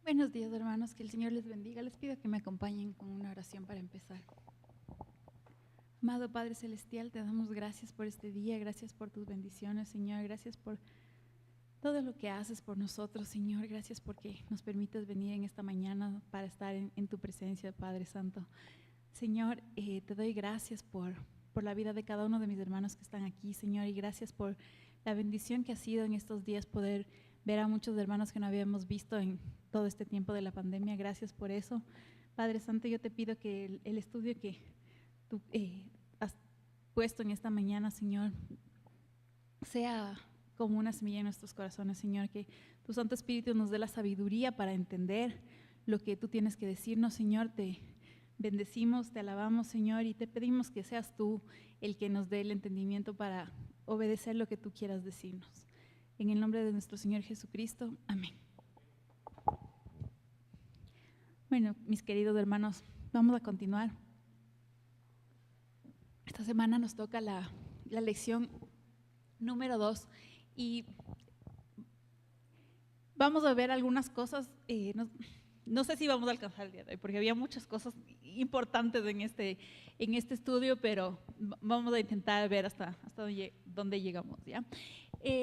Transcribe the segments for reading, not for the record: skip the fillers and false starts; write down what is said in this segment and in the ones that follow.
Buenos días, hermanos, que el Señor les bendiga. Les pido que me acompañen con una oración para empezar. Amado Padre Celestial, te damos gracias por este día, gracias por tus bendiciones, Señor, gracias por todo lo que haces por nosotros, Señor, gracias porque nos permites venir en esta mañana para estar en tu presencia, Padre Santo. Señor, te doy gracias por la vida de cada uno de mis hermanos que están aquí, Señor, y gracias por la bendición que ha sido en estos días poder ver a muchos hermanos que no habíamos visto en todo este tiempo de la pandemia. Gracias por eso. Padre Santo, yo te pido que el estudio que tú has puesto en esta mañana, Señor, sea como una semilla en nuestros corazones, Señor, que tu Santo Espíritu nos dé la sabiduría para entender lo que tú tienes que decirnos, Señor. Te bendecimos, te alabamos, Señor, y te pedimos que seas tú el que nos dé el entendimiento para obedecer lo que tú quieras decirnos. En el nombre de nuestro Señor Jesucristo, amén. Bueno, mis queridos hermanos, vamos a continuar. Esta semana nos toca la lección número 2 y vamos a ver algunas cosas. No sé si vamos a alcanzar el día de hoy, porque había muchas cosas importantes en este estudio, pero vamos a intentar ver hasta dónde llegamos, ¿ya?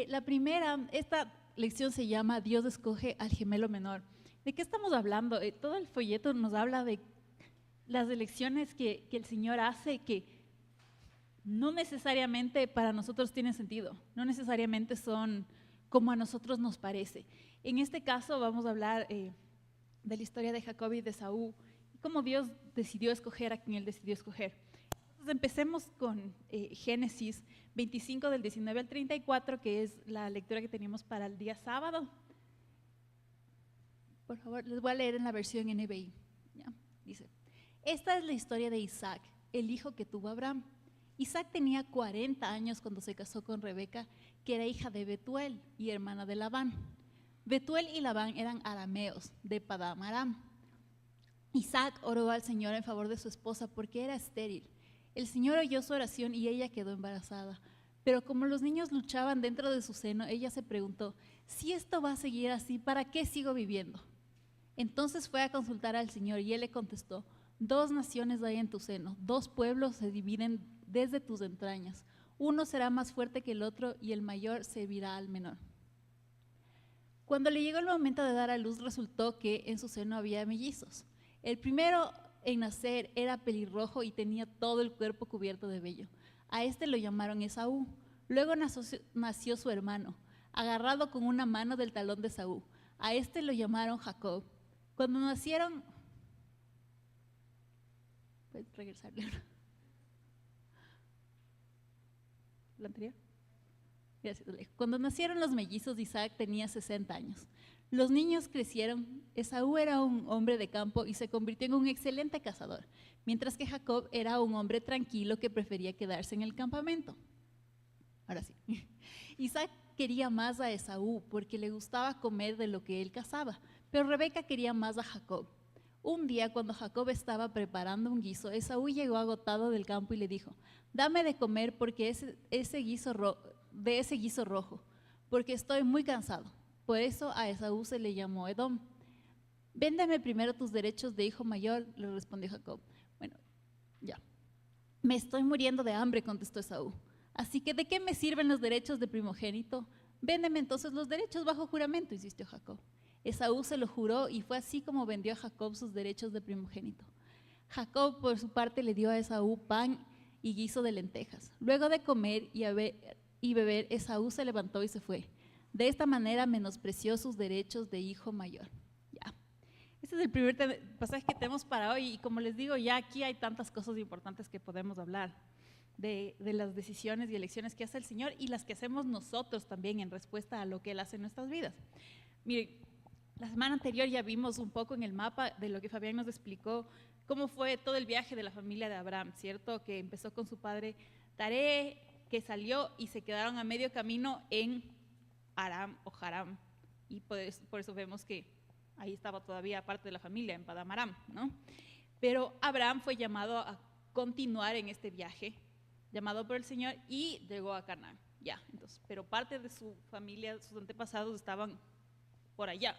La primera, esta lección se llama Dios escoge al gemelo menor. ¿De qué estamos hablando? Todo el folleto nos habla de las elecciones que el Señor hace, que no necesariamente para nosotros tienen sentido, no necesariamente son como a nosotros nos parece. En este caso vamos a hablar de la historia de Jacob y de Esaú, y cómo Dios decidió escoger a quien Él decidió escoger. Entonces empecemos con Génesis 25 del 19 al 34, que es la lectura que teníamos para el día sábado. Por favor, les voy a leer en la versión NBI. ¿Ya? Dice, esta es la historia de Isaac, el hijo que tuvo Abraham. Isaac tenía 40 años cuando se casó con Rebeca, que era hija de Betuel y hermana de Labán. Betuel y Labán eran arameos de Padán Aram. Isaac oró al Señor en favor de su esposa porque era estéril. El Señor oyó su oración y ella quedó embarazada. Pero como los niños luchaban dentro de su seno, ella se preguntó, si esto va a seguir así, ¿para qué sigo viviendo? Entonces fue a consultar al Señor y Él le contestó, 2 naciones hay en tu seno, 2 pueblos se dividen desde tus entrañas. Uno será más fuerte que el otro y el mayor servirá al menor. Cuando le llegó el momento de dar a luz, resultó que en su seno había mellizos. El primero en nacer era pelirrojo y tenía todo el cuerpo cubierto de vello. A este lo llamaron Esaú. Luego nació su hermano, agarrado con una mano del talón de Esaú. A este lo llamaron Jacob. Cuando nacieron... ¿Puedes regresarle? ¿La anterior? Gracias. Cuando nacieron los mellizos, Isaac tenía 60 años. Los niños crecieron. Esaú era un hombre de campo y se convirtió en un excelente cazador, mientras que Jacob era un hombre tranquilo que prefería quedarse en el campamento. Ahora sí. Isaac quería más a Esaú porque le gustaba comer de lo que él cazaba, pero Rebeca quería más a Jacob. Un día, cuando Jacob estaba preparando un guiso, Esaú llegó agotado del campo y le dijo, dame de comer porque ese guiso rojo, porque estoy muy cansado. Por eso a Esaú se le llamó Edom. Véndeme primero tus derechos de hijo mayor, le respondió Jacob. Bueno, ya. Me estoy muriendo de hambre, contestó Esaú. Así que ¿de qué me sirven los derechos de primogénito? Véndeme entonces los derechos bajo juramento, insistió Jacob. Esaú se lo juró y fue así como vendió a Jacob sus derechos de primogénito. Jacob, por su parte, le dio a Esaú pan y guiso de lentejas. Luego de comer y beber, Esaú se levantó y se fue. De esta manera menospreció sus derechos de hijo mayor. Ya. Este es el primer pasaje que tenemos para hoy y como les digo, ya aquí hay tantas cosas importantes que podemos hablar de las decisiones y elecciones que hace el Señor y las que hacemos nosotros también en respuesta a lo que Él hace en nuestras vidas. Miren, la semana anterior ya vimos un poco en el mapa de lo que Fabián nos explicó, cómo fue todo el viaje de la familia de Abraham, ¿cierto? Que empezó con su padre Taré, que salió y se quedaron a medio camino en Aram o Haram. Y por eso vemos que ahí estaba todavía parte de la familia, en Padán Aram, ¿no? Pero Abraham fue llamado a continuar en este viaje, llamado por el Señor, y llegó a Canaán. Ya, entonces, pero parte de su familia, sus antepasados estaban por allá,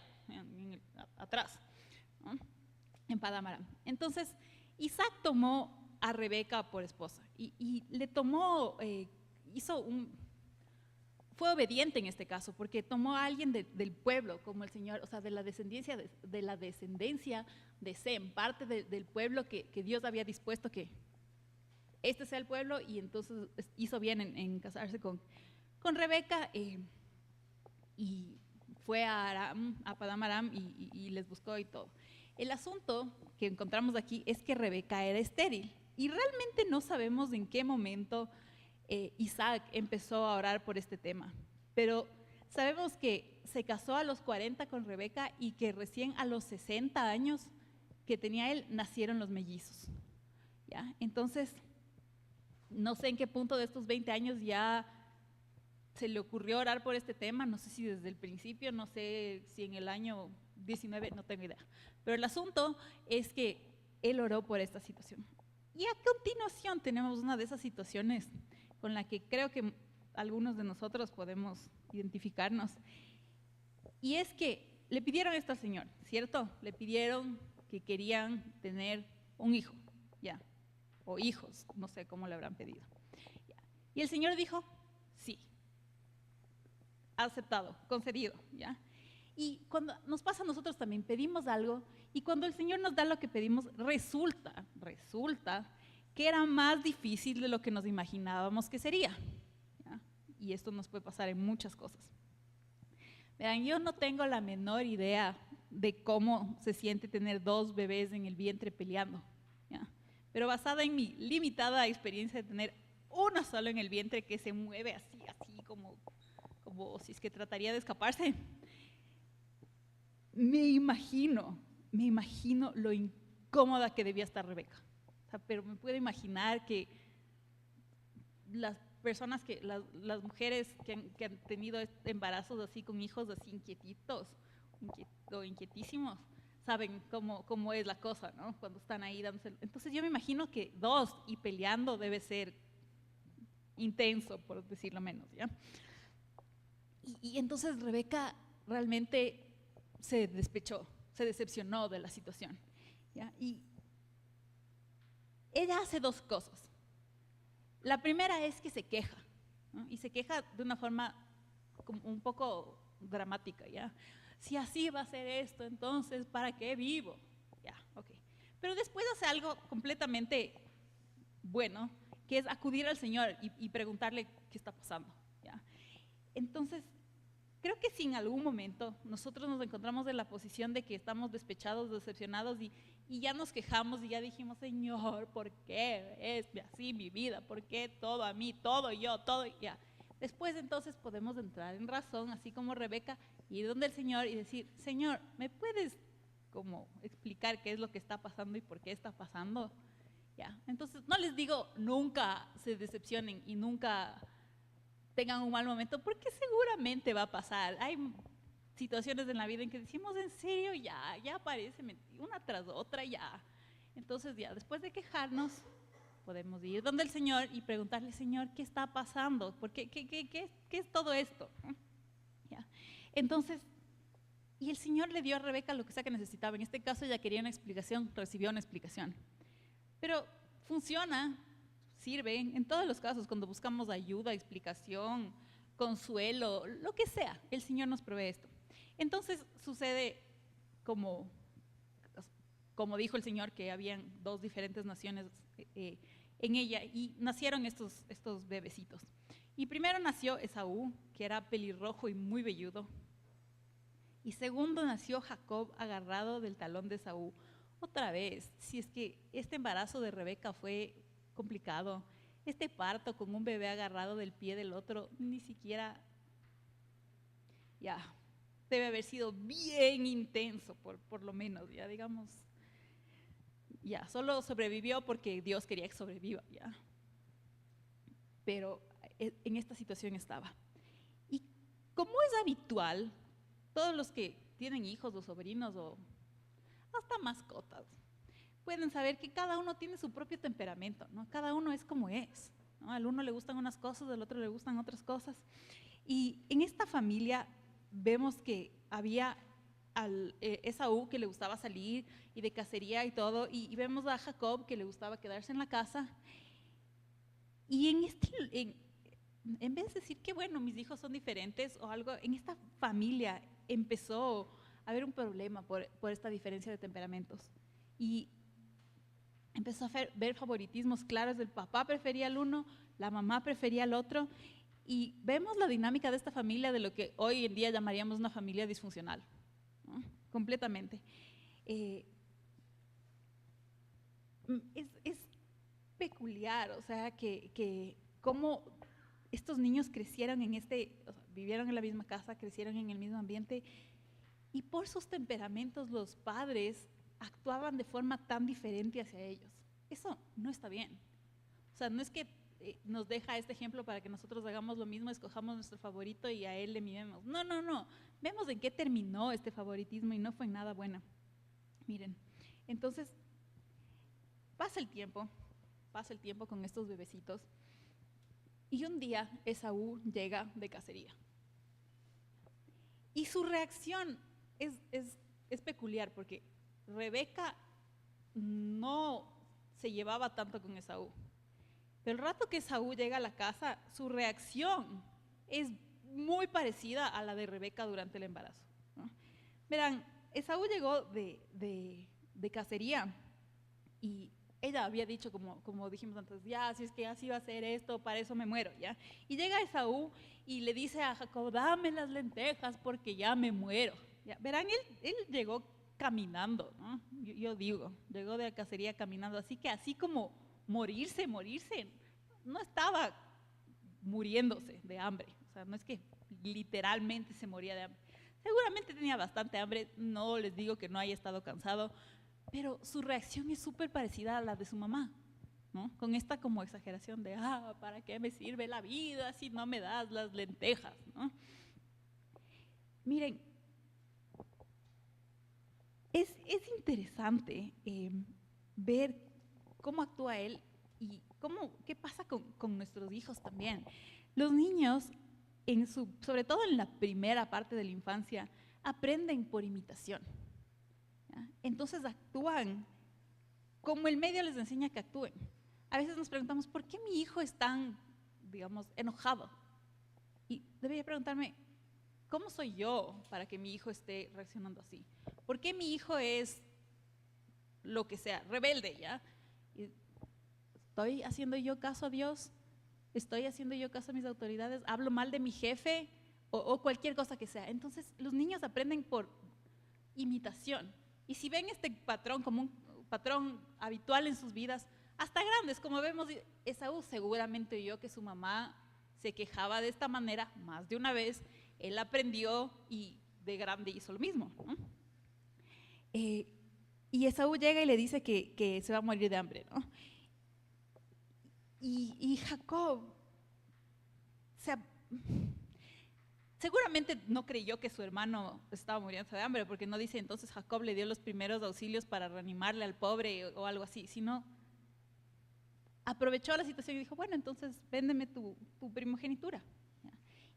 atrás, ¿no? En Padán Aram. Entonces, Isaac tomó a Rebeca por esposa y le tomó, fue obediente en este caso, porque tomó a alguien del pueblo, como el Señor, o sea, de la descendencia de Sem, parte del pueblo que Dios había dispuesto que este sea el pueblo, y entonces hizo bien en casarse con Rebeca, y fue a Padán Aram y les buscó y todo. El asunto que encontramos aquí es que Rebeca era estéril, y realmente no sabemos en qué momento Isaac empezó a orar por este tema, pero sabemos que se casó a los 40 con Rebeca y que recién a los 60 años que tenía él nacieron los mellizos, ¿ya? Entonces, no sé en qué punto de estos 20 años ya se le ocurrió orar por este tema, no sé si desde el principio, no sé si en el año 19, no tengo idea, pero el asunto es que él oró por esta situación. Y a continuación tenemos una de esas situaciones con la que creo que algunos de nosotros podemos identificarnos, y es que le pidieron esto al Señor, ¿cierto? Le pidieron que querían tener un hijo, ya, o hijos, no sé cómo le habrán pedido. Ya. Y el Señor dijo, sí, aceptado, concedido, ¿ya? Y cuando nos pasa a nosotros también, pedimos algo, y cuando el Señor nos da lo que pedimos, resulta que era más difícil de lo que nos imaginábamos que sería, ¿ya? Y esto nos puede pasar en muchas cosas. Vean, yo no tengo la menor idea de cómo se siente tener 2 bebés en el vientre peleando, ¿ya? Pero basada en mi limitada experiencia de tener uno solo en el vientre que se mueve así como si es que trataría de escaparse, me imagino lo incómoda que debía estar Rebeca. O sea, pero me puedo imaginar que las personas, las mujeres que han tenido embarazos así con hijos así inquietísimos, saben cómo es la cosa, ¿no? Cuando están ahí dándose. Entonces yo me imagino que 2 y peleando debe ser intenso, por decirlo menos, ¿ya? Y entonces Rebeca realmente se despechó, se decepcionó de la situación, ¿ya? Y ella hace 2 cosas. La primera es que se queja, ¿no? Y se queja de una forma como un poco dramática, ¿ya? Si así va a ser esto, entonces, ¿para qué vivo? Ya, ok. Pero después hace algo completamente bueno, que es acudir al Señor y preguntarle qué está pasando, ¿ya? Entonces, creo que si en algún momento nosotros nos encontramos en la posición de que estamos despechados, decepcionados y ya nos quejamos y ya dijimos, Señor, ¿por qué es así mi vida? ¿Por qué todo a mí, todo yo, todo ya? Después entonces podemos entrar en razón, así como Rebeca, ir donde el Señor y decir, Señor, ¿me puedes como explicar qué es lo que está pasando y por qué está pasando? Ya. Entonces no les digo nunca se decepcionen y nunca tengan un mal momento, porque seguramente va a pasar. Hay situaciones en la vida en que decimos, en serio, ya aparece una tras otra, ya. Entonces ya, después de quejarnos, podemos ir donde el Señor y preguntarle, Señor, ¿qué está pasando? ¿Qué es todo esto? ¿Ya? Entonces, y el Señor le dio a Rebeca lo que sea que necesitaba. En este caso ella quería una explicación, recibió una explicación. Pero funciona, sirve en todos los casos, cuando buscamos ayuda, explicación, consuelo, lo que sea, el Señor nos provee esto. Entonces sucede como dijo el Señor, que habían 2 diferentes naciones en ella, y nacieron estos bebecitos. Y primero nació Esaú, que era pelirrojo y muy velludo. Y segundo nació Jacob, agarrado del talón de Esaú. Otra vez, si es que este embarazo de Rebeca fue complicado, este parto con un bebé agarrado del pie del otro, ni siquiera, ya, debe haber sido bien intenso, por lo menos, ya digamos, ya, solo sobrevivió porque Dios quería que sobreviva, ya. Pero en esta situación estaba. Y como es habitual, todos los que tienen hijos o sobrinos o hasta mascotas, pueden saber que cada uno tiene su propio temperamento, ¿no? Cada uno es como es, ¿no? Al uno le gustan unas cosas, al otro le gustan otras cosas. Y en esta familia vemos que había Esaú, que le gustaba salir y de cacería y todo, y vemos a Jacob, que le gustaba quedarse en la casa. Y en vez de decir que bueno, mis hijos son diferentes o algo, en esta familia empezó a haber un problema por esta diferencia de temperamentos. Y empezó a ver favoritismos claros. El papá prefería al uno, la mamá prefería al otro. Y vemos la dinámica de esta familia, de lo que hoy en día llamaríamos una familia disfuncional, ¿no? Completamente. Es peculiar, o sea, que cómo estos niños crecieron o sea, vivieron en la misma casa, crecieron en el mismo ambiente, y por sus temperamentos los padres actuaban de forma tan diferente hacia ellos. Eso no está bien. O sea, no es que nos deja este ejemplo para que nosotros hagamos lo mismo, escojamos nuestro favorito y a él le mimemos. No, no, no. Vemos en qué terminó este favoritismo y no fue nada bueno. Miren, entonces pasa el tiempo con estos bebecitos, y un día Esaú llega de cacería. Y su reacción es peculiar, porque Rebeca no se llevaba tanto con Esaú. Pero el rato que Esaú llega a la casa, su reacción es muy parecida a la de Rebeca durante el embarazo, ¿no? Verán, Esaú llegó de cacería, y ella había dicho, como dijimos antes, ya, si es que así va a ser esto, para eso me muero, ¿ya? Y llega Esaú y le dice a Jacob, dame las lentejas porque ya me muero, ¿ya? Verán, él llegó caminando, ¿no? Yo digo, llegó de la cacería caminando, así que así como morirse, no estaba muriéndose de hambre, o sea, no es que literalmente se moría de hambre. Seguramente tenía bastante hambre, no les digo que no haya estado cansado, pero su reacción es súper parecida a la de su mamá, ¿no? Con esta como exageración de, ¿para qué me sirve la vida si no me das las lentejas, ¿no? Miren, es interesante ver cómo actúa él y qué pasa con nuestros hijos también. Los niños, sobre todo en la primera parte de la infancia, aprenden por imitación, ¿ya? Entonces actúan como el medio les enseña que actúen. A veces nos preguntamos, ¿por qué mi hijo es tan, digamos, enojado? Y debería preguntarme, ¿cómo soy yo para que mi hijo esté reaccionando así? ¿Por qué mi hijo es lo que sea, rebelde, ya? ¿Estoy haciendo yo caso a Dios? ¿Estoy haciendo yo caso a mis autoridades? ¿Hablo mal de mi jefe? O cualquier cosa que sea. Entonces, los niños aprenden por imitación. Y si ven este patrón como un patrón habitual en sus vidas, hasta grandes, como vemos, Esaú seguramente oyó que su mamá se quejaba de esta manera más de una vez, él aprendió y de grande hizo lo mismo, ¿no? Y Esaú llega y le dice que se va a morir de hambre, ¿no? Y Jacob, o sea, seguramente no creyó que su hermano estaba muriendo de hambre, porque no dice entonces Jacob le dio los primeros auxilios para reanimarle al pobre o algo así, sino aprovechó la situación y dijo, bueno, entonces véndeme tu primogenitura.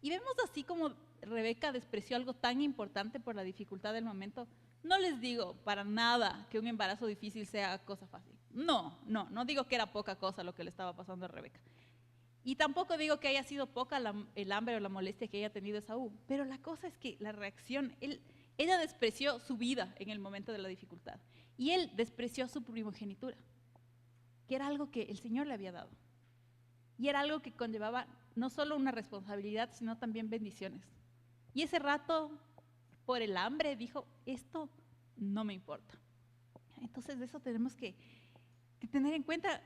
Y vemos así como Rebeca despreció algo tan importante por la dificultad del momento. No les digo para nada que un embarazo difícil sea cosa fácil. No digo que era poca cosa lo que le estaba pasando a Rebeca. Y tampoco digo que haya sido poca el hambre o la molestia que haya tenido Esaú. Pero la cosa es que la reacción, ella despreció su vida en el momento de la dificultad. Y él despreció su primogenitura, que era algo que el Señor le había dado. Y era algo que conllevaba no solo una responsabilidad, sino también bendiciones. Y ese rato, por el hambre, dijo, esto no me importa. Entonces, de eso tenemos que tener en cuenta.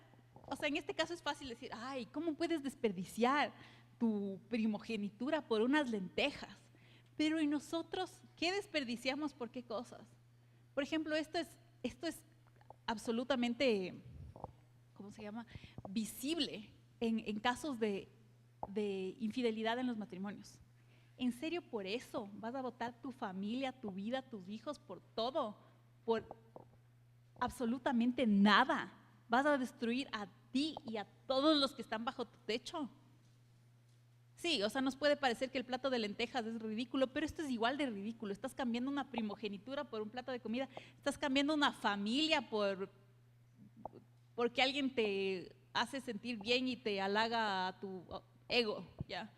O sea, en este caso es fácil decir, ay, ¿cómo puedes desperdiciar tu primogenitura por unas lentejas? Pero ¿y nosotros qué desperdiciamos por qué cosas? Por ejemplo, esto es absolutamente, ¿cómo se llama?, visible en casos de infidelidad en los matrimonios. ¿En serio por eso vas a botar tu familia, tu vida, tus hijos, por todo? ¿Por absolutamente nada? ¿Vas a destruir a ti y a todos los que están bajo tu techo? Sí, o sea, nos puede parecer que el plato de lentejas es ridículo, pero esto es igual de ridículo. Estás cambiando una primogenitura por un plato de comida, estás cambiando una familia porque alguien te hace sentir bien y te halaga a tu ego, ¿ya?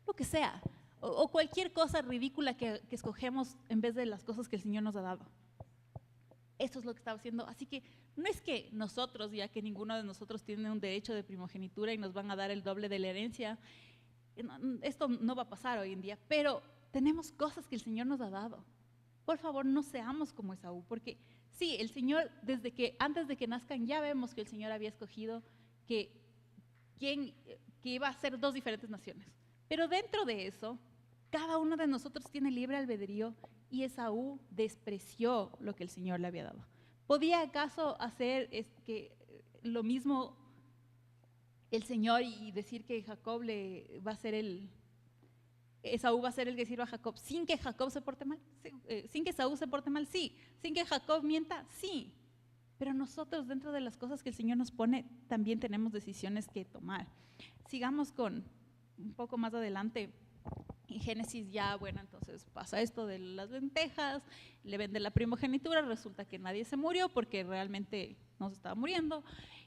Lo que sea. O cualquier cosa ridícula que escogemos en vez de las cosas que el Señor nos ha dado. Esto es lo que estaba haciendo. Así que no es que nosotros, ya que ninguno de nosotros tiene un derecho de primogenitura y nos van a dar el doble de la herencia, esto no va a pasar hoy en día, pero tenemos cosas que el Señor nos ha dado. Por favor, no seamos como Esaú, porque sí, el Señor, antes de que nazcan, ya vemos que el Señor había escogido que iba a ser dos diferentes naciones. Pero dentro de eso, cada uno de nosotros tiene libre albedrío y Esaú despreció lo que el Señor le había dado. ¿Podía acaso hacer lo mismo el Señor y decir que Esaú va a ser el que sirva a Jacob sin que Jacob se porte mal? Sin que Esaú se porte mal, sí. Sin que Jacob mienta, sí. Pero nosotros, dentro de las cosas que el Señor nos pone, también tenemos decisiones que tomar. Sigamos con un poco más adelante. En Génesis ya, bueno, entonces pasa esto de las lentejas, le vende la primogenitura, resulta que nadie se murió porque realmente no se estaba muriendo,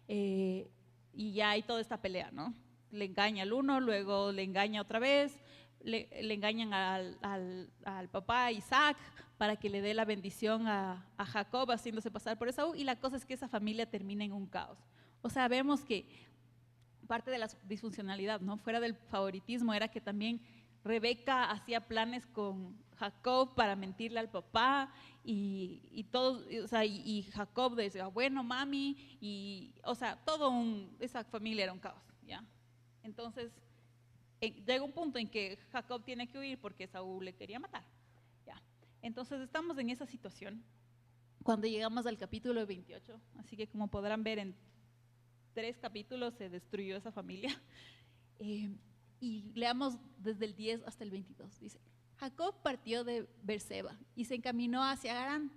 y ya hay toda esta pelea, ¿no? Le engaña al uno, luego le engaña otra vez, le engañan al papá Isaac para que le dé la bendición a Jacob haciéndose pasar por Esaú, y la cosa es que esa familia termina en un caos. O sea, vemos que parte de la disfuncionalidad, ¿no? Fuera del favoritismo, era que también Rebeca hacía planes con Jacob para mentirle al papá y todo, o sea, y Jacob decía, bueno, mami, y, o sea, esa familia era un caos, ¿ya? Entonces, llega un punto en que Jacob tiene que huir porque Saúl le quería matar, ¿ya? Entonces, estamos en esa situación cuando llegamos al capítulo 28, así que como podrán ver, en 3 capítulos se destruyó esa familia. Y leamos desde el 10 hasta el 22. Dice, Jacob partió de Beerseba y se encaminó hacia Harán.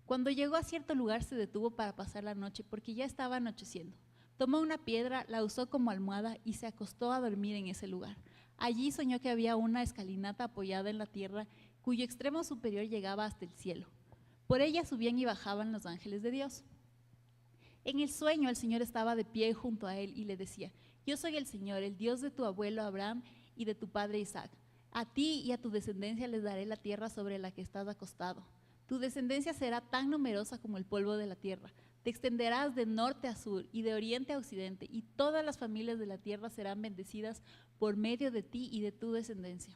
Cuando llegó a cierto lugar se detuvo para pasar la noche porque ya estaba anocheciendo. Tomó una piedra, la usó como almohada y se acostó a dormir en ese lugar. Allí soñó que había una escalinata apoyada en la tierra cuyo extremo superior llegaba hasta el cielo. Por ella subían y bajaban los ángeles de Dios. En el sueño el Señor estaba de pie junto a él y le decía, yo soy el Señor, el Dios de tu abuelo Abraham y de tu padre Isaac. A ti y a tu descendencia les daré la tierra sobre la que estás acostado. Tu descendencia será tan numerosa como el polvo de la tierra. Te extenderás de norte a sur y de oriente a occidente, y todas las familias de la tierra serán bendecidas por medio de ti y de tu descendencia.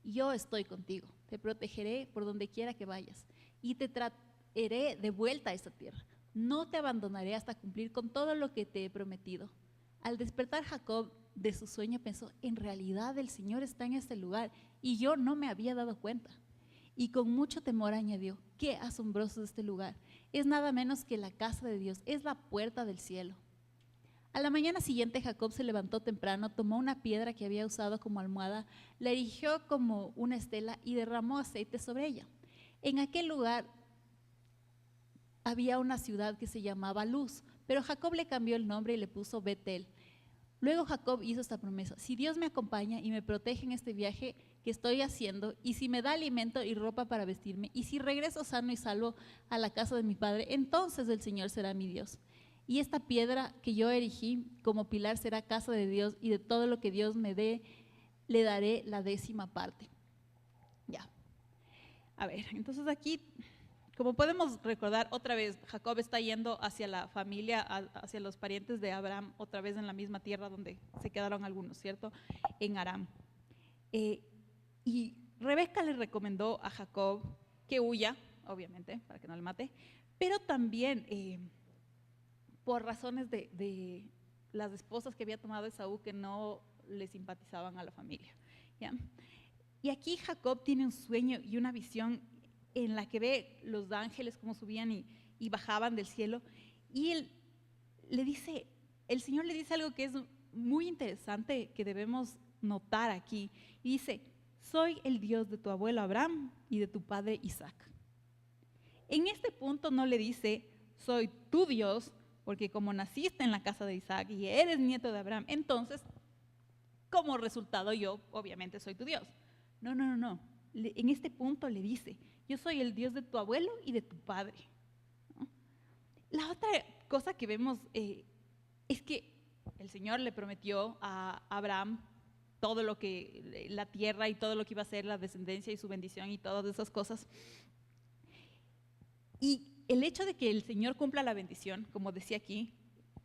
Yo estoy contigo, te protegeré por donde quiera que vayas, y te traeré de vuelta a esta tierra. No te abandonaré hasta cumplir con todo lo que te he prometido. Al despertar Jacob de su sueño pensó, en realidad el Señor está en este lugar y yo no me había dado cuenta. Y con mucho temor añadió, qué asombroso es este lugar. Es nada menos que la casa de Dios, es la puerta del cielo. A la mañana siguiente Jacob se levantó temprano, tomó una piedra que había usado como almohada, la erigió como una estela y derramó aceite sobre ella. En aquel lugar había una ciudad que se llamaba Luz, pero Jacob le cambió el nombre y le puso Betel. Luego Jacob hizo esta promesa, si Dios me acompaña y me protege en este viaje que estoy haciendo, y si me da alimento y ropa para vestirme, y si regreso sano y salvo a la casa de mi padre, entonces el Señor será mi Dios. Y esta piedra que yo erigí como pilar será casa de Dios, y de todo lo que Dios me dé, le daré la 10ª parte. Ya. A ver, entonces aquí, como podemos recordar, otra vez Jacob está yendo hacia la familia, hacia los parientes de Abraham, otra vez en la misma tierra donde se quedaron algunos, ¿cierto? En Aram. Y Rebeca le recomendó a Jacob que huya, obviamente, para que no le mate, pero también por razones de las esposas que había tomado Esaú que no le simpatizaban a la familia, ¿ya? Y aquí Jacob tiene un sueño y una visión en la que ve los ángeles cómo subían y bajaban del cielo, y el Señor le dice algo que es muy interesante que debemos notar aquí, y dice, soy el Dios de tu abuelo Abraham y de tu padre Isaac. En este punto no le dice, soy tu Dios, porque como naciste en la casa de Isaac y eres nieto de Abraham, entonces como resultado yo obviamente soy tu Dios. No, no, no, no. En este punto le dice, yo soy el Dios de tu abuelo y de tu padre. ¿No? La otra cosa que vemos es que el Señor le prometió a Abraham todo lo que, la tierra y todo lo que iba a ser la descendencia y su bendición y todas esas cosas. Y el hecho de que el Señor cumpla la bendición, como decía aquí,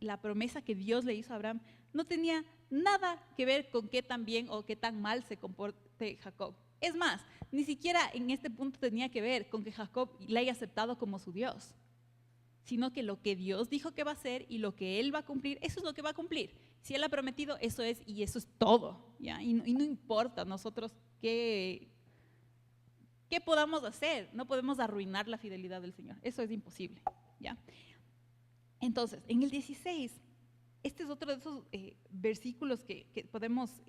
la promesa que Dios le hizo a Abraham, no tenía nada que ver con qué tan bien o qué tan mal se comporte Jacob. Es más, ni siquiera en este punto tenía que ver con que Jacob le haya aceptado como su Dios, sino que lo que Dios dijo que va a hacer y lo que Él va a cumplir, eso es lo que va a cumplir. Si Él ha prometido, eso es, y eso es todo, ¿ya? Y no importa nosotros qué podamos hacer, no podemos arruinar la fidelidad del Señor, eso es imposible, ¿ya? Entonces, en el 16, este es otro de esos versículos que podemos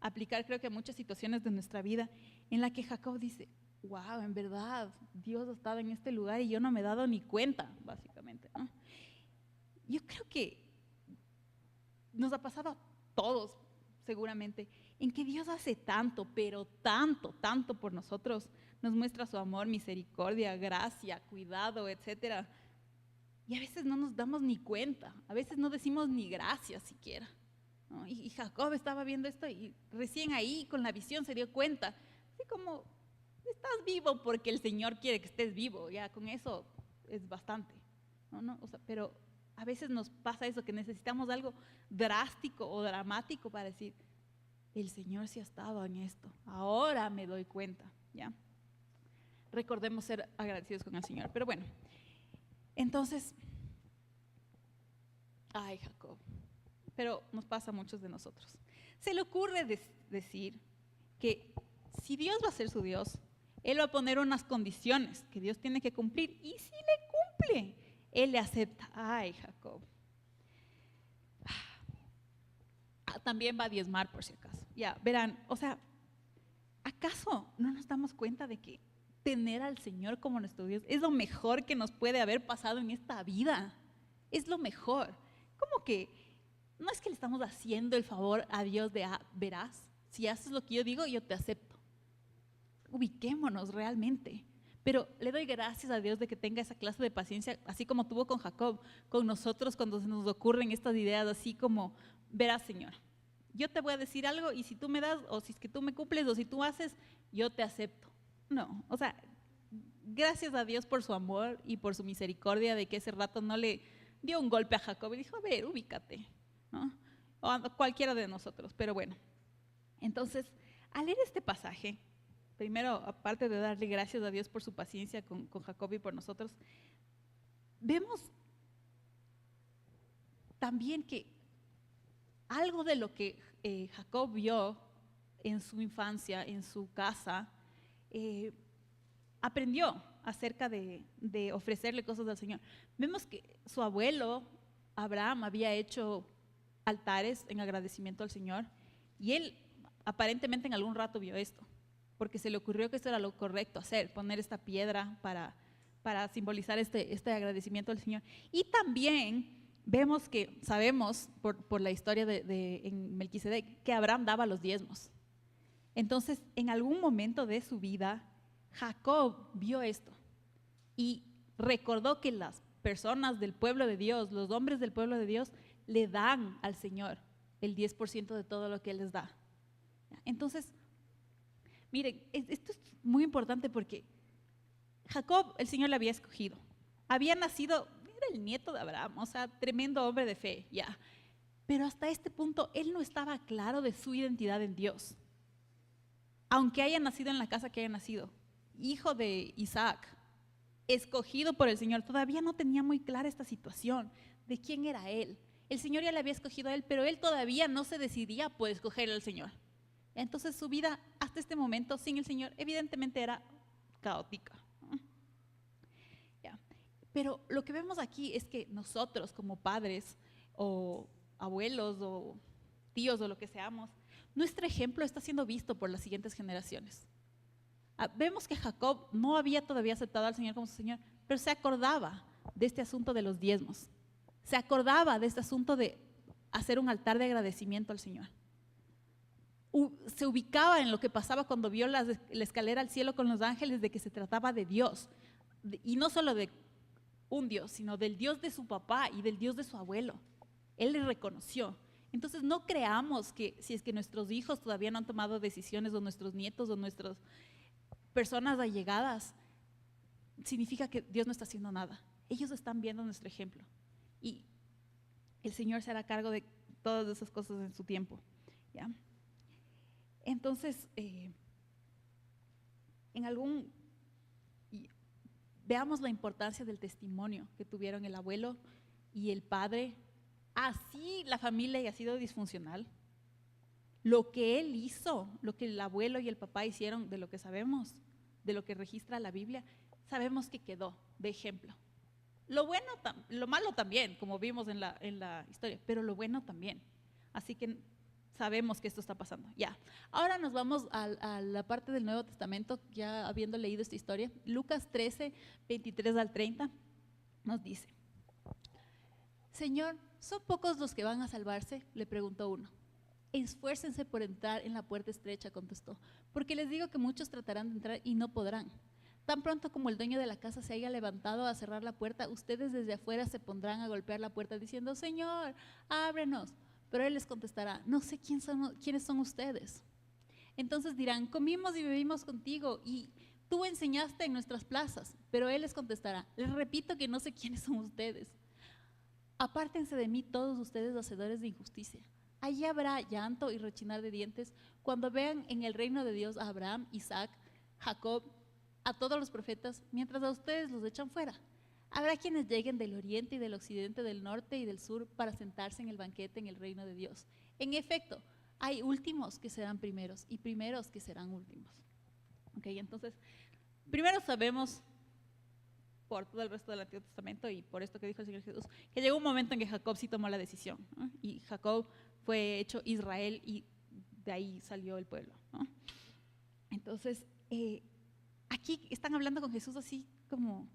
aplicar, creo que a muchas situaciones de nuestra vida, en la que Jacob dice, wow, en verdad, Dios ha estado en este lugar y yo no me he dado ni cuenta, básicamente, ¿no? Yo creo que nos ha pasado a todos, seguramente, en que Dios hace tanto, pero tanto, tanto por nosotros, nos muestra su amor, misericordia, gracia, cuidado, etcétera. Y a veces no nos damos ni cuenta, a veces no decimos ni gracias siquiera, ¿no? Y Jacob estaba viendo esto y recién ahí con la visión se dio cuenta, así como, estás vivo porque el Señor quiere que estés vivo, ya con eso es bastante, ¿no? O sea, pero a veces nos pasa eso, que necesitamos algo drástico o dramático para decir, el Señor sí ha estado en esto, ahora me doy cuenta, ¿ya? Recordemos ser agradecidos con el Señor, pero bueno. Entonces, ay Jacob, pero nos pasa a muchos de nosotros. Se le ocurre decir que si Dios va a ser su Dios, Él va a poner unas condiciones que Dios tiene que cumplir, y si le cumple, Él le acepta. Ay Jacob. También va a diezmar por si acaso. Ya, verán, o sea, ¿acaso no nos damos cuenta de que tener al Señor como nuestro Dios es lo mejor que nos puede haber pasado en esta vida? Es lo mejor. Como que no es que le estamos haciendo el favor a Dios de, verás, si haces lo que yo digo, yo te acepto. Ubiquémonos realmente. Pero le doy gracias a Dios de que tenga esa clase de paciencia, así como tuvo con Jacob, con nosotros cuando se nos ocurren estas ideas, así como, verás Señor, yo te voy a decir algo y si tú me das, o si es que tú me cumples, o si tú haces, yo te acepto. No, o sea, gracias a Dios por su amor y por su misericordia de que ese rato no le dio un golpe a Jacob y dijo, a ver, ubícate, ¿no? O a cualquiera de nosotros, pero bueno. Entonces, al leer este pasaje, primero, aparte de darle gracias a Dios por su paciencia con Jacob y por nosotros, vemos también que algo de lo que Jacob vio en su infancia, en su casa, aprendió acerca de ofrecerle cosas al Señor. Vemos que su abuelo, Abraham, había hecho altares en agradecimiento al Señor y él aparentemente en algún rato vio esto, porque se le ocurrió que esto era lo correcto hacer, poner esta piedra para simbolizar este agradecimiento al Señor. Y también vemos que, sabemos por la historia en Melquisedec, que Abraham daba los diezmos. Entonces, en algún momento de su vida, Jacob vio esto y recordó que las personas del pueblo de Dios, los hombres del pueblo de Dios, le dan al Señor el 10% de todo lo que Él les da. Entonces, miren, esto es muy importante porque Jacob, el Señor le había escogido. Había nacido, era el nieto de Abraham, o sea, tremendo hombre de fe, ya. Pero hasta este punto, él no estaba claro de su identidad en Dios. Aunque haya nacido en la casa que haya nacido, hijo de Isaac, escogido por el Señor, todavía no tenía muy clara esta situación de quién era él. El Señor ya le había escogido a él, pero él todavía no se decidía por escoger al Señor. Entonces su vida hasta este momento sin el Señor evidentemente era caótica. ¿Ya? Pero lo que vemos aquí es que nosotros como padres o abuelos o tíos o lo que seamos, nuestro ejemplo está siendo visto por las siguientes generaciones. Vemos que Jacob no había todavía aceptado al Señor como su Señor, pero se acordaba de este asunto de los diezmos. Se acordaba de este asunto de hacer un altar de agradecimiento al Señor. se ubicaba en lo que pasaba cuando vio la escalera al cielo con los ángeles, de que se trataba de Dios, y no solo de un Dios, sino del Dios de su papá y del Dios de su abuelo. Él le reconoció. Entonces no creamos que si es que nuestros hijos todavía no han tomado decisiones, o nuestros nietos, o nuestras personas allegadas, significa que Dios no está haciendo nada. Ellos están viendo nuestro ejemplo y el Señor se hará cargo de todas esas cosas en su tiempo, ¿ya? Entonces, veamos la importancia del testimonio que tuvieron el abuelo y el padre. Así la familia haya sido disfuncional, lo que él hizo, lo que el abuelo y el papá hicieron, de lo que sabemos, de lo que registra la Biblia, sabemos que quedó de ejemplo. Lo bueno, lo malo también, como vimos en la historia, pero lo bueno también. Así que sabemos que esto está pasando. Ya. Ahora nos vamos a la parte del Nuevo Testamento, ya habiendo leído esta historia. Lucas 13, 23 al 30, nos dice: Señor, ¿son pocos los que van a salvarse?, le preguntó uno. Esfuércense por entrar en la puerta estrecha, contestó, porque les digo que muchos tratarán de entrar y no podrán. Tan pronto como el dueño de la casa se haya levantado a cerrar la puerta, ustedes desde afuera se pondrán a golpear la puerta diciendo: Señor, ábrenos. Pero él les contestará: no sé quiénes son ustedes. Entonces dirán: comimos y bebimos contigo y tú enseñaste en nuestras plazas. Pero él les contestará: les repito que no sé quiénes son ustedes. Apártense de mí todos ustedes hacedores de injusticia. Allí habrá llanto y rechinar de dientes cuando vean en el reino de Dios a Abraham, Isaac, Jacob, a todos los profetas, mientras a ustedes los echan fuera. Habrá quienes lleguen del oriente y del occidente, del norte y del sur, para sentarse en el banquete en el reino de Dios. En efecto, hay últimos que serán primeros y primeros que serán últimos. Okay, entonces, primero sabemos, por todo el resto del Antiguo Testamento y por esto que dijo el Señor Jesús, que llegó un momento en que Jacob sí tomó la decisión, ¿no? Y Jacob fue hecho Israel y de ahí salió el pueblo, ¿no? Entonces, aquí están hablando con Jesús así como,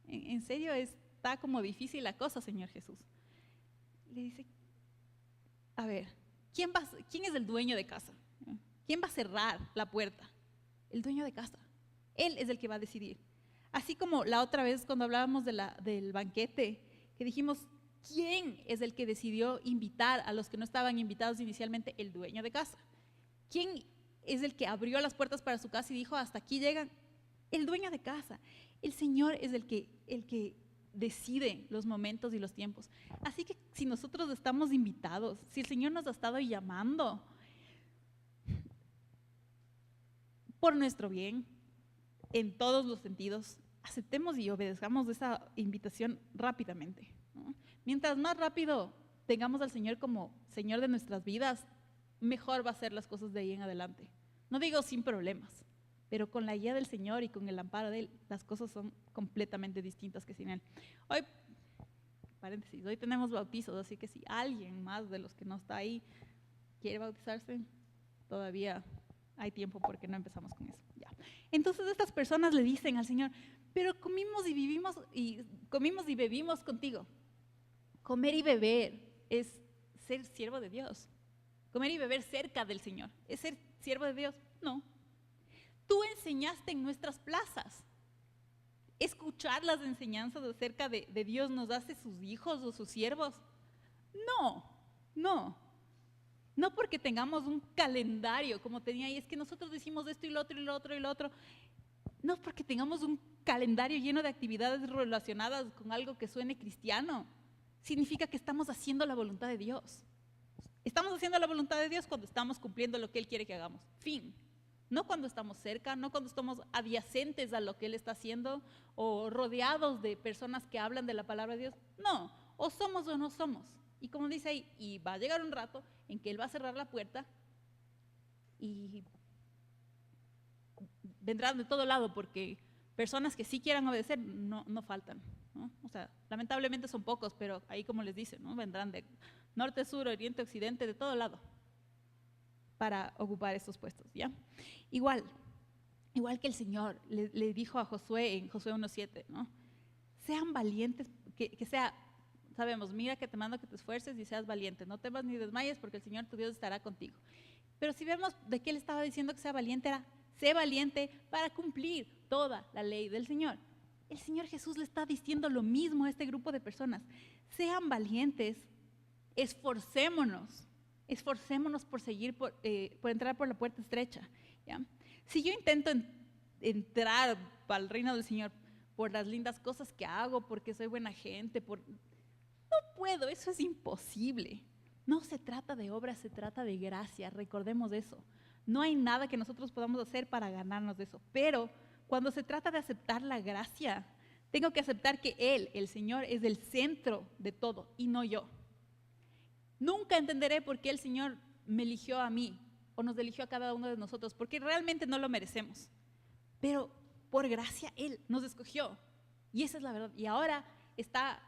en serio, está como difícil la cosa, Señor Jesús. Le dice: a ver, ¿quién es el dueño de casa? ¿Quién va a cerrar la puerta? El dueño de casa. Él es el que va a decidir. Así como la otra vez cuando hablábamos del banquete, que dijimos: ¿quién es el que decidió invitar a los que no estaban invitados inicialmente? El dueño de casa. ¿Quién es el que abrió las puertas para su casa y dijo: hasta aquí llegan? El dueño de casa. El Señor es el que decide los momentos y los tiempos. Así que si nosotros estamos invitados, si el Señor nos ha estado llamando por nuestro bien, en todos los sentidos, aceptemos y obedezcamos esa invitación rápidamente, ¿no? Mientras más rápido tengamos al Señor como Señor de nuestras vidas, mejor va a ser las cosas de ahí en adelante. No digo sin problemas, pero con la guía del Señor y con el amparo de Él, las cosas son completamente distintas que sin Él. Hoy, paréntesis, hoy tenemos bautizos, así que si alguien más de los que no está ahí quiere bautizarse, todavía hay tiempo porque no empezamos con eso. Ya. Entonces estas personas le dicen al Señor: pero comimos y bebimos contigo. Comer y beber es ser siervo de Dios. Comer y beber cerca del Señor ¿es ser siervo de Dios? No. Tú enseñaste en nuestras plazas. Escuchar las enseñanzas acerca de Dios nos hace sus hijos o sus siervos. No porque tengamos un calendario como tenía, y es que nosotros decimos esto y lo otro y lo otro y lo otro. No porque tengamos un calendario lleno de actividades relacionadas con algo que suene cristiano, significa que estamos haciendo la voluntad de Dios. Estamos haciendo la voluntad de Dios cuando estamos cumpliendo lo que Él quiere que hagamos. Fin. No cuando estamos cerca, no cuando estamos adyacentes a lo que Él está haciendo o rodeados de personas que hablan de la palabra de Dios. No, o somos o no somos. Y como dice ahí, y va a llegar un rato en que Él va a cerrar la puerta y vendrán de todo lado, porque personas que sí quieran obedecer no faltan, ¿no? O sea, lamentablemente son pocos, pero ahí, como les dicen, ¿no? Vendrán de norte, sur, oriente, occidente, de todo lado para ocupar estos puestos, ¿ya? Igual que el Señor le dijo a Josué en Josué 1:7, ¿no? Sean valientes, sabemos, mira que te mando que te esfuerces y seas valiente, no temas ni desmayes porque el Señor tu Dios estará contigo. Pero si vemos de qué él estaba diciendo que sea valiente, era, sé valiente para cumplir toda la ley del Señor. El Señor Jesús le está diciendo lo mismo a este grupo de personas. Sean valientes, esforcémonos por seguir, por entrar por la puerta estrecha, ¿ya? Si yo intento entrar para el reino del Señor por las lindas cosas que hago, porque soy buena gente, no puedo, eso es imposible. No se trata de obras, se trata de gracia, recordemos eso. No hay nada que nosotros podamos hacer para ganarnos de eso, pero cuando se trata de aceptar la gracia, tengo que aceptar que Él, el Señor, es el centro de todo y no yo. Nunca entenderé por qué el Señor me eligió a mí o nos eligió a cada uno de nosotros, porque realmente no lo merecemos. Pero por gracia Él nos escogió y esa es la verdad. Y ahora está,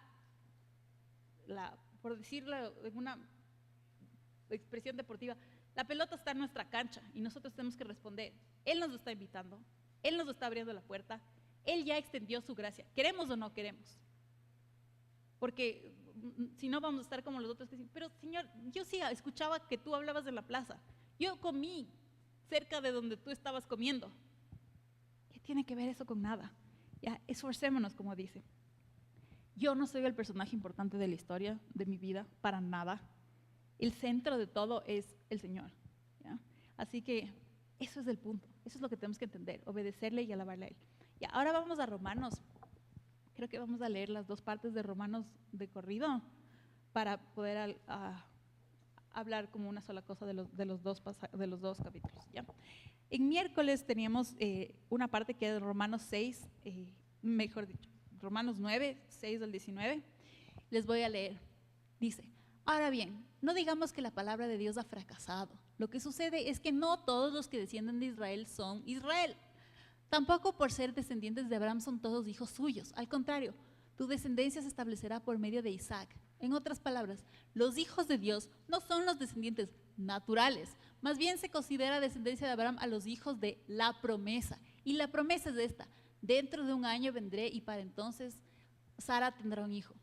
por decirlo en una expresión deportiva, la pelota está en nuestra cancha y nosotros tenemos que responder. Él nos lo está invitando, Él nos está abriendo la puerta, Él ya extendió su gracia, queremos o no queremos. Porque si no vamos a estar como los otros que dicen, pero Señor, yo sí escuchaba que tú hablabas de la plaza, yo comí cerca de donde tú estabas comiendo. ¿Qué tiene que ver eso con nada? Ya, esforcémonos, como dice. Yo no soy el personaje importante de la historia de mi vida, para nada. El centro de todo es el Señor, ¿ya? Así que eso es el punto, eso es lo que tenemos que entender, obedecerle y alabarle a Él. Y ahora vamos a Romanos. Creo que vamos a leer las dos partes de Romanos de corrido para poder hablar como una sola cosa de los dos capítulos, ¿ya? En miércoles teníamos una parte que es Romanos 6, mejor dicho, Romanos 9, 6 al 19. Les voy a leer. Dice: ahora bien, no digamos que la palabra de Dios ha fracasado. Lo que sucede es que no todos los que descienden de Israel son Israel. Tampoco por ser descendientes de Abraham son todos hijos suyos. Al contrario, tu descendencia se establecerá por medio de Isaac. En otras palabras, los hijos de Dios no son los descendientes naturales. Más bien se considera descendencia de Abraham a los hijos de la promesa. Y la promesa es esta: dentro de un año vendré y para entonces Sara tendrá un hijo.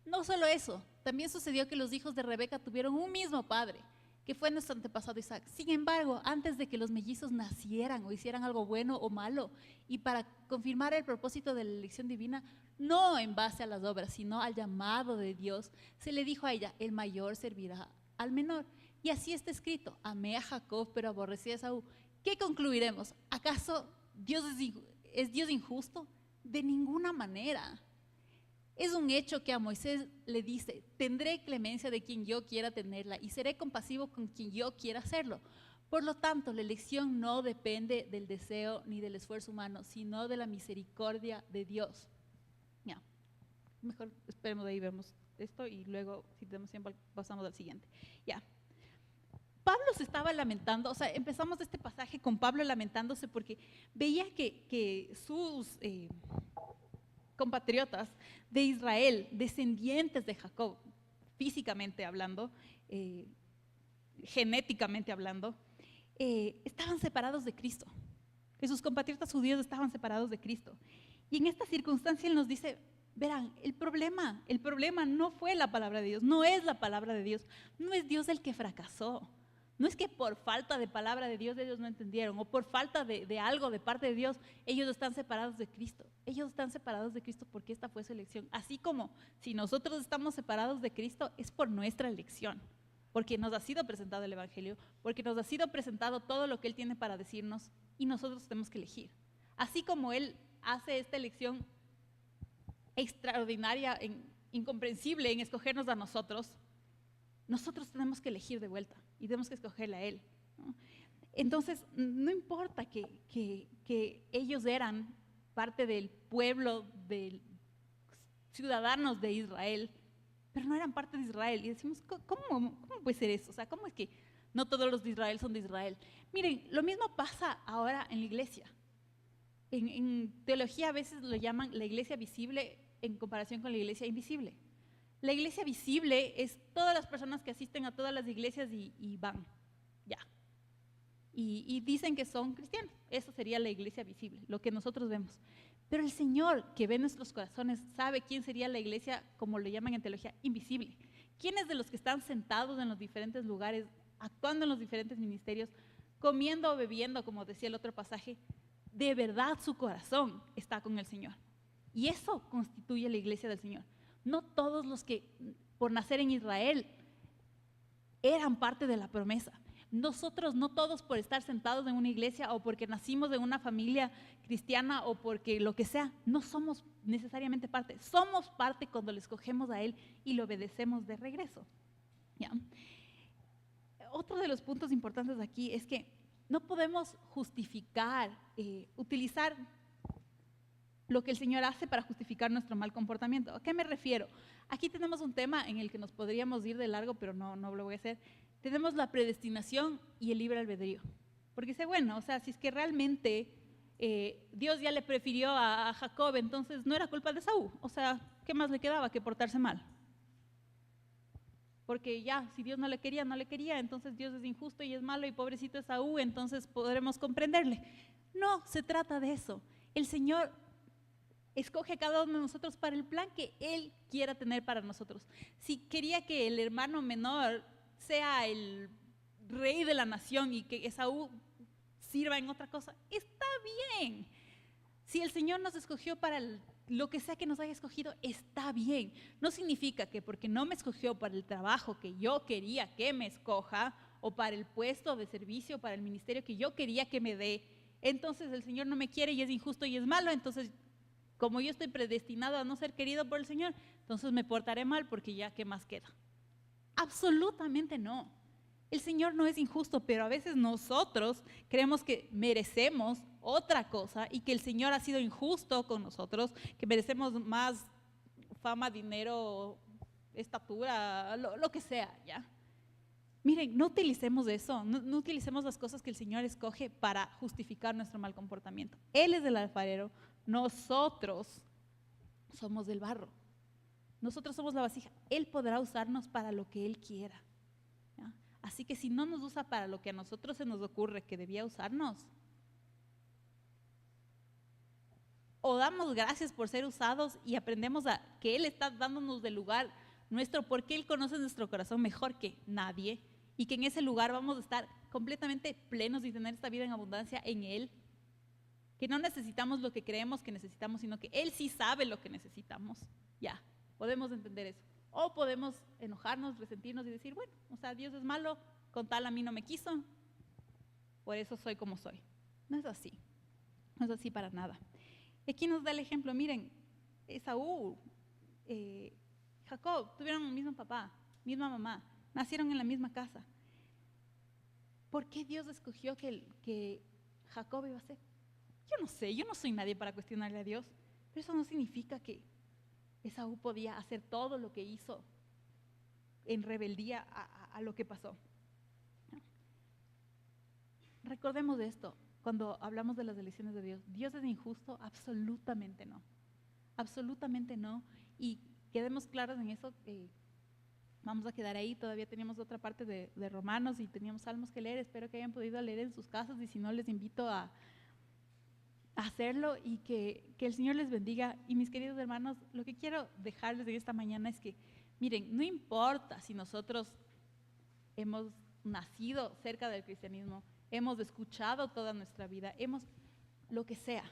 No solo eso, también sucedió que los hijos de Rebeca tuvieron un mismo padre, que fue nuestro antepasado Isaac. Sin embargo, antes de que los mellizos nacieran o hicieran algo bueno o malo, y para confirmar el propósito de la elección divina, no en base a las obras, sino al llamado de Dios, se le dijo a ella: el mayor servirá al menor. Y así está escrito: amé a Jacob, pero aborrecí a Esaú. ¿Qué concluiremos? ¿Acaso Dios es Dios injusto? De ninguna manera. Es un hecho que a Moisés le dice: tendré clemencia de quien yo quiera tenerla y seré compasivo con quien yo quiera hacerlo. Por lo tanto, la elección no depende del deseo ni del esfuerzo humano, sino de la misericordia de Dios. Ya, mejor esperemos de ahí, vemos esto y luego, si tenemos tiempo, pasamos al siguiente. Ya. Pablo se estaba lamentando, o sea, empezamos este pasaje con Pablo lamentándose porque veía que sus compatriotas de Israel, descendientes de Jacob, físicamente hablando, genéticamente hablando, estaban separados de Cristo, que sus compatriotas judíos estaban separados de Cristo. Y en esta circunstancia él nos dice: verán, el problema no fue la palabra de Dios, no es la palabra de Dios, no es Dios el que fracasó. No es que por falta de palabra de Dios ellos no entendieron, o por falta de algo de parte de Dios ellos están separados de Cristo. Ellos están separados de Cristo porque esta fue su elección. Así como si nosotros estamos separados de Cristo, es por nuestra elección, porque nos ha sido presentado el Evangelio, porque nos ha sido presentado todo lo que Él tiene para decirnos y nosotros tenemos que elegir. Así como Él hace esta elección extraordinaria, incomprensible en escogernos a nosotros tenemos que elegir de vuelta y tenemos que escogerle a Él, ¿no? Entonces, no importa que ellos eran parte del pueblo, de ciudadanos de Israel, pero no eran parte de Israel. Y decimos: ¿cómo puede ser eso? O sea, ¿cómo es que no todos los de Israel son de Israel? Miren, lo mismo pasa ahora en la iglesia. En teología a veces lo llaman la iglesia visible en comparación con la iglesia invisible. La iglesia visible es todas las personas que asisten a todas las iglesias y van, ya. Y dicen que son cristianos. Eso sería la iglesia visible, lo que nosotros vemos. Pero el Señor, que ve nuestros corazones, sabe quién sería la iglesia, como lo llaman en teología, invisible. ¿Quiénes de los que están sentados en los diferentes lugares actuando en los diferentes ministerios, comiendo o bebiendo, como decía el otro pasaje, de verdad su corazón está con el Señor. Y eso constituye la iglesia del Señor. No todos los que por nacer en Israel eran parte de la promesa. Nosotros, no todos por estar sentados en una iglesia o porque nacimos en una familia cristiana o porque lo que sea, no somos necesariamente parte. Somos parte cuando le escogemos a Él y le obedecemos de regreso. ¿Ya? Otro de los puntos importantes aquí es que no podemos justificar, utilizar lo que el Señor hace para justificar nuestro mal comportamiento. ¿A qué me refiero? Aquí tenemos un tema en el que nos podríamos ir de largo, pero no lo voy a hacer. Tenemos la predestinación y el libre albedrío. Porque dice, bueno, o sea, si es que realmente Dios ya le prefirió a Jacob, entonces no era culpa de Esaú. O sea, ¿qué más le quedaba que portarse mal? Porque ya, si Dios no le quería, entonces Dios es injusto y es malo y pobrecito Esaú, entonces podremos comprenderle. No, se trata de eso. El Señor escoge a cada uno de nosotros para el plan que Él quiera tener para nosotros. Si quería que el hermano menor sea el rey de la nación y que Esaú sirva en otra cosa, está bien. Si el Señor nos escogió para lo que sea que nos haya escogido, está bien. No significa que porque no me escogió para el trabajo que yo quería que me escoja, o para el puesto de servicio, para el ministerio que yo quería que me dé, entonces el Señor no me quiere y es injusto y es malo, entonces como yo estoy predestinado a no ser querido por el Señor, entonces me portaré mal porque ya, ¿qué más queda? Absolutamente no. El Señor no es injusto, pero a veces nosotros creemos que merecemos otra cosa y que el Señor ha sido injusto con nosotros, que merecemos más fama, dinero, estatura, lo que sea, ¿ya? Miren, no utilicemos eso, no utilicemos las cosas que el Señor escoge para justificar nuestro mal comportamiento. Él es el alfarero, nosotros somos del barro, nosotros somos la vasija. Él podrá usarnos para lo que Él quiera, ¿ya? Así que si no nos usa para lo que a nosotros se nos ocurre que debía usarnos, o damos gracias por ser usados y aprendemos a que Él está dándonos del lugar nuestro porque Él conoce nuestro corazón mejor que nadie y que en ese lugar vamos a estar completamente plenos y tener esta vida en abundancia en Él, que no necesitamos lo que creemos que necesitamos, sino que Él sí sabe lo que necesitamos. Ya, podemos entender eso. O podemos enojarnos, resentirnos y decir, bueno, o sea, Dios es malo, con tal a mí no me quiso, por eso soy como soy. No es así, no es así para nada. Y aquí nos da el ejemplo, miren, Esaú, Jacob, tuvieron el mismo papá, misma mamá, nacieron en la misma casa. ¿Por qué Dios escogió que Jacob iba a ser? Yo no sé, yo no soy nadie para cuestionarle a Dios, pero eso no significa que Esaú podía hacer todo lo que hizo en rebeldía a lo que pasó. ¿No? Recordemos de esto, cuando hablamos de las elecciones de Dios. ¿Dios es injusto? Absolutamente no. Absolutamente no. Y quedemos claros en eso. Vamos a quedar ahí. Todavía teníamos otra parte de Romanos y teníamos salmos que leer. Espero que hayan podido leer en sus casas y si no, les invito a hacerlo y que el Señor les bendiga. Y mis queridos hermanos, lo que quiero dejarles de esta mañana es que, miren, no importa si nosotros hemos nacido cerca del cristianismo, hemos escuchado toda nuestra vida, lo que sea,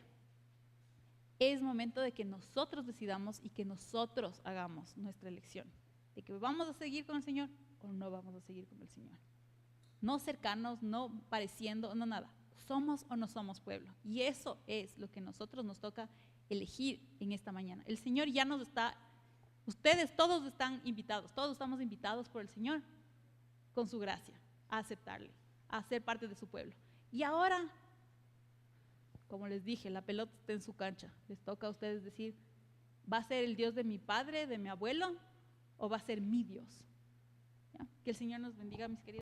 es momento de que nosotros decidamos y que nosotros hagamos nuestra elección, de que vamos a seguir con el Señor o no vamos a seguir con el Señor. No cercanos, no pareciendo, no nada. ¿Somos o no somos pueblo? Y eso es lo que nosotros nos toca elegir en esta mañana. El Señor ya nos está, ustedes todos están invitados, todos estamos invitados por el Señor con su gracia a aceptarle, a ser parte de su pueblo. Y ahora, como les dije, la pelota está en su cancha. Les toca a ustedes decir, ¿va a ser el Dios de mi padre, de mi abuelo, o va a ser mi Dios? ¿Ya? Que el Señor nos bendiga, mis queridos.